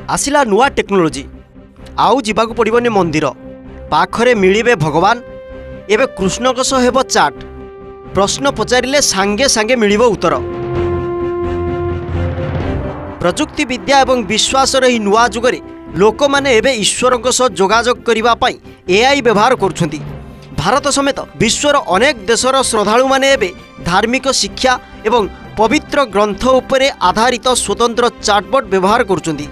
आसिला नुआ टेक्नोलोजी आउ जीवाकू पड़िबनी मंदिर पाखरे मिलिबे भगवान एबे कृष्ण सह हेबो चाट प्रश्न पचारिले सांगे सांगे मिलिबो उत्तर। प्रजुक्ति विद्या एवं विश्वासर ही नुआ जुगरे लोक माने एबे ईश्वर सह जोगाजोग करिबा पई एआई व्यवहार करुछंती। भारत समेत विश्वर अनेक देशर श्रद्धालु माने एबे धार्मिक शिक्षा एवं पवित्र ग्रंथ उपरे आधारित स्वतंत्र चाटबॉट व्यवहार करुछंती।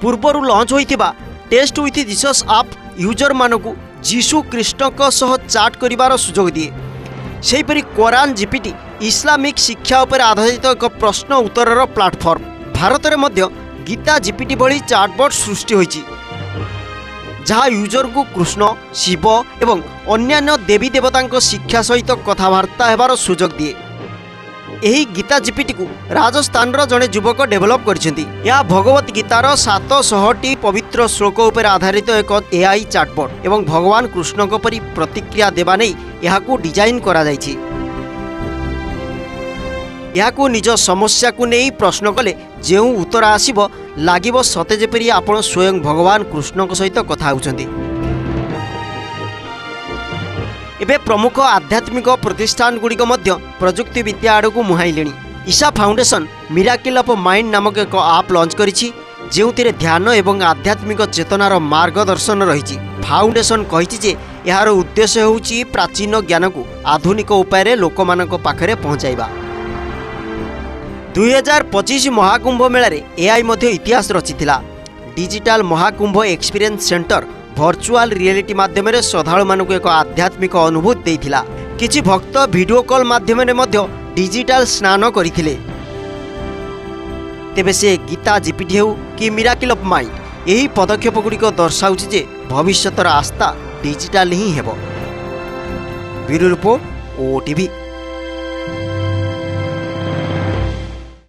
पूर्वरु लॉन्च होइतिबा टेस्ट विथ जीसस आप यूजर मानकु जीशु कृष्णक सह चाट करिवार सुजोग दिए। सेहीपरि कोरान जीपीटी इस्लामिक शिक्षा उपर आधारित एक प्रश्न उत्तर प्लाटफर्म। भारत में मध्य गीता जीपीटी भली चाटबॉट सृष्टि होइछि जहाँ यूजर को कृष्ण शिव एवं अन्यान्य देवी देवतांक शिक्षा सहित कथबार्ता हेबार सुजोग दिए। एही गीता जीपीटी को राजस्थान जड़े युवक डेभलप करछंती। या भगवत गीतार 700टी पवित्र श्लोक उपर आधारित एक एआई चाटबॉट एवं भगवान कृष्ण परी प्रतिक्रिया देवा नहीं यहाकू डिजाइन करा जायछि। यहाकू निज समस्या को नहीं प्रश्न कले जो उत्तर आसीबो लागिबो सते जेपरि आपण स्वयं भगवान कृष्ण सहित कथा होउछंती। एबे प्रमुख आध्यात्मिक प्रतिष्ठान गुड़िक मध्य प्रजुक्ति विद्या आड़क मुहाइलेणी। Isha Foundation Miracle of Mind नामक एक आप लॉन्च करिछि जेउथिरे ध्यान एवं आध्यात्मिक चेतनार मार्गदर्शन रहिछि। फाउंडेशन कहिछि जे यार उद्देश्य होउछि प्राचीन ज्ञान को आधुनिक उपाय लोकमानक पाखरे पहुंचाइबा। 2025 महाकुंभ मेला रे एआई मध्य इतिहास रचिथिला। Digital Mahakumbh experience centre virtual reality माध्यम श्रद्धालु मानक एक आध्यात्मिक अनुभूति देइथिला। किछि भक्त वीडियो कॉल माध्यम डिजिटल स्नान करथिले। तेबे से गीता जीपीटी हो कि मिराकिल ऑफ माइंड एही पदक्षेप गुड़िक दर्शाउछि जे भविष्यतर आस्था डिजिटल ही हेबो। Bureau report OTV.